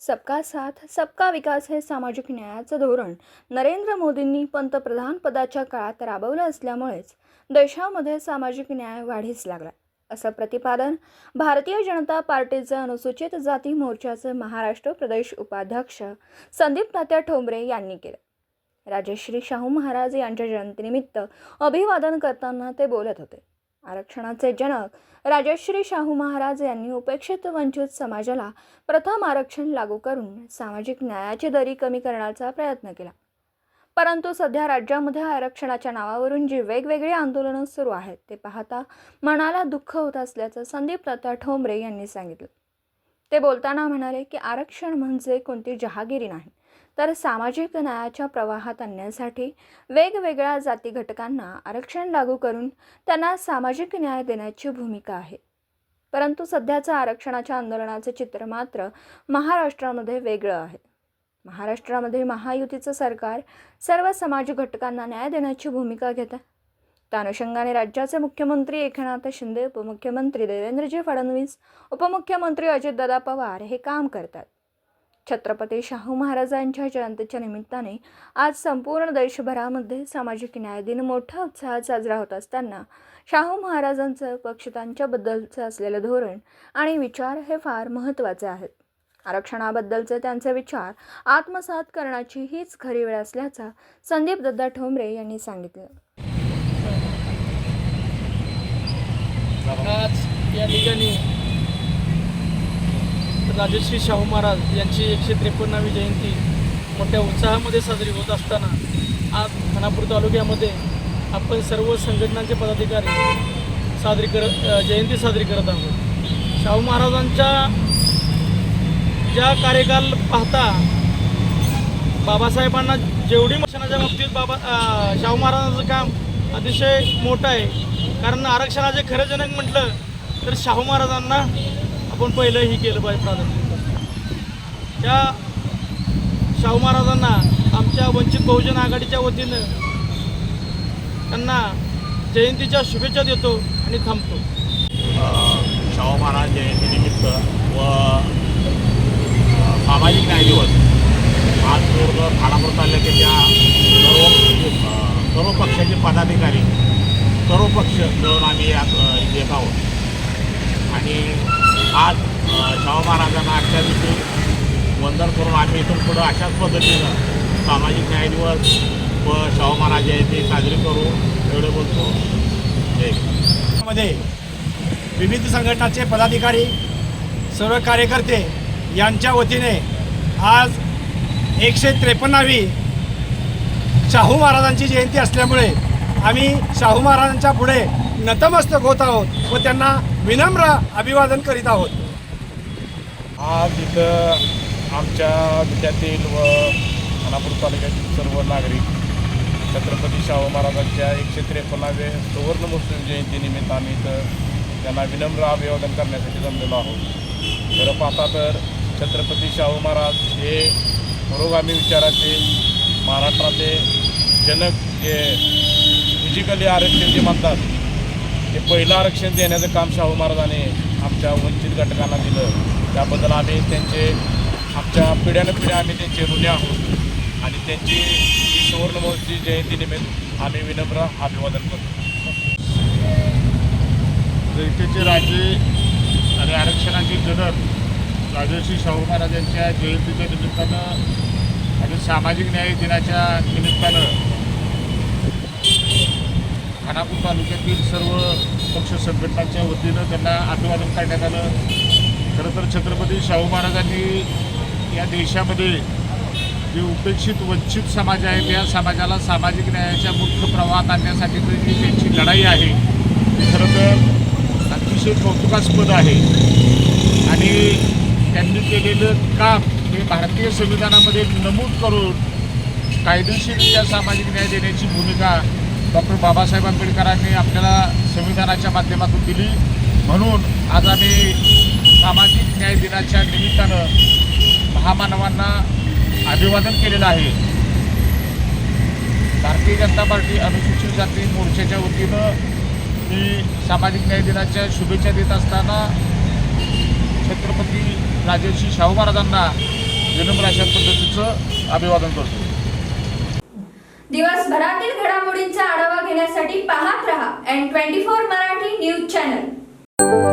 सबका साथ सबका विकास हे सामाजिक न्यायाचं धोरण नरेंद्र मोदींनी पंतप्रधान पदाच्या काळात राबवलं असल्यामुळेच देशामध्ये सामाजिक न्याय वाढीस लागला, असं प्रतिपादन भारतीय जनता पार्टीचे अनुसूचित जाती मोर्चाचे महाराष्ट्र प्रदेश उपाध्यक्ष संदीप तात्या ठोंबरे यांनी केलं। राजश्री शाहू महाराज यांच्या जयंतीनिमित्त अभिवादन करताना ते बोलत होते। आरक्षणाचे जनक राजश्री शाहू महाराज यांनी उपेक्षित वंचित समाजाला प्रथम आरक्षण लागू करून सामाजिक न्यायाची दरी कमी करण्याचा प्रयत्न केला। परंतु सध्या राज्यामध्ये आरक्षणाच्या नावावरून जी वेगवेगळी आंदोलनं सुरू आहेत ते पाहता मनाला दुःख होत असल्याचं संदीप तात्या ठोंबरे यांनी सांगितलं। ते बोलताना म्हणाले की आरक्षण म्हणजे कोणती जहागिरी नाही, तर सामाजिक न्यायाच्या प्रवाहात आणण्यासाठी वेगवेगळ्या जाती घटकांना आरक्षण लागू करून त्यांना सामाजिक न्याय देण्याची भूमिका आहे। परंतु सध्याचं आरक्षणाच्या आंदोलनाचे चित्र मात्र महाराष्ट्रामध्ये वेगळं आहे। महाराष्ट्रामध्ये महायुतीचं सरकार सर्व समाज घटकांना न्याय देण्याची भूमिका घेत आहे। त्या अनुषंगाने राज्याचे मुख्यमंत्री एकनाथ शिंदे, उपमुख्यमंत्री देवेंद्रजी फडणवीस, उपमुख्यमंत्री अजितदादा पवार हे काम करतात। छत्रपती शाहू महाराजांच्या जयंतीच्या निमित्ताने आज संपूर्ण देशभरामध्ये सामाजिक न्याय दिन मोठ्या उत्साहात साजरा होत असताना शाहू महाराजांचं पक्ष त्यांच्याबद्दलचं असलेलं धोरण आणि विचार हे फार महत्त्वाचे आहेत। आरक्षणाबद्दलचे त्यांचे विचार आत्मसात करण्याची हीच खरी वेळ असल्याचं संदीप दादा ठोंबरे यांनी सांगितलं। आज या ठिकाणी राजश्री शाहू महाराज यांची 153वी जयंती मोठ्या उत्साहामध्ये साजरी होत असताना आज खानापूर तालुक्यामध्ये आपण सर्व संघटनांचे पदाधिकारी जयंती साजरी करत आहोत। शाहू महाराजांच्या ज्या कार्यकाल पाहता बाबासाहेबांना जेवढी आरक्षणाच्या बाबतीत शाहू महाराजांचं काम अतिशय मोठं आहे, कारण आरक्षणाचे खरं जनक म्हटलं तर शाहू महाराजांना आपण पहिलंही केलं पाहिजे प्राधान्य। त्या शाहू महाराजांना आमच्या वंचित बहुजन आघाडीच्या वतीनं त्यांना जयंतीच्या शुभेच्छा देतो आणि थांबतो। शाहू महाराज जयंतीनिमित्त व सामाजिक न्याय दिवस आज पूर्ण खानापूर तालुक्याच्या सर्व पक्षाचे पदाधिकारी सर्व पक्ष मिळून आम्ही येत आहोत आणि आज शाहू महाराजांना आजच्या दिवशी वंदन करून आम्ही इथून पुढं अशाच पद्धतीनं सामाजिक न्याय दिवस व शाहू महाराज जयंती साजरी करू एवढे बोलतो। मध्ये विविध संघटनाचे पदाधिकारी सर्व कार्यकर्ते यांच्या वतीने आज 153वी शाहू महाराजांची जयंती असल्यामुळे आम्ही शाहू महाराजांच्या पुढे नतमस्तक होत आहोत व त्यांना विनम्र अभिवादन करीत आहोत। आज इथं आमच्या जिल्ह्यातील व खानापूर तालुक्यातील सर्व नागरिक छत्रपती शाहू महाराजांच्या 153वे सुवर्ण मुस्लिम जयंतीनिमित्त आम्ही इथं त्यांना विनम्र अभिवादन करण्यासाठी जमलेलो आहोत। खरं पाहता तर छत्रपती शाहू महाराज हे पुरोगामी विचाराचे महाराष्ट्राचे जनक जे फिजिकली आरक्षण जे म्हणतात ते पहिलं आरक्षण देण्याचं काम शाहू महाराजांनी आमच्या वंचित घटकांना दिलं। त्याबद्दल आम्ही त्यांचे आमच्या पिढ्यानपिढ्या आम्ही त्यांचे ऋणी आहोत आणि त्यांची ही सुवर्णमहोत्सवी जयंतीनिमित्त आम्ही विनम्र अभिवादन करतो। जनतेचे राजे आणि आरक्षणाचे जनक राजश्री शाहू महाराजांच्या जयंतीच्या निमित्तानं आणि सामाजिक न्याय दिनाच्या निमित्तानं खानापूर तालुक्यातील सर्व पक्ष संघटनांच्या वतीनं त्यांना अभिवादन करण्यात आलं। खरं तर छत्रपती शाहू महाराजांनी या देशामध्ये जे उपेक्षित वंचित समाज आहे त्या समाजाला सामाजिक न्यायाच्या मुख्य प्रवाहात आणण्यासाठी जी त्यांची लढाई आहे ती खरं तर अतिशय कौतुकास्पद आहे आणि त्यांनी केलेलं काम हे भारतीय संविधानामध्ये नमूद करून कायदेशीररित्या सामाजिक न्याय देण्याची भूमिका डॉक्टर बाबासाहेब आंबेडकरांनी आपल्याला संविधानाच्या माध्यमातून दिली। म्हणून आज आम्ही सामाजिक न्याय दिनाच्या निमित्तानं महामानवांना अभिवादन केलेलं आहे। भारतीय जनता पार्टी अनुसूचित जाती मोर्चाच्या वतीनं मी सामाजिक न्याय दिनाच्या शुभेच्छा देत असताना छत्रपती राजर्षी शाहू महाराजांना विनम्र अशा पद्धतीचं अभिवादन करतो. दिवसभरातील घडामोडींचा आढावा घेण्यासाठी पाहत रहा N24 मराठी न्यूज चॅनल.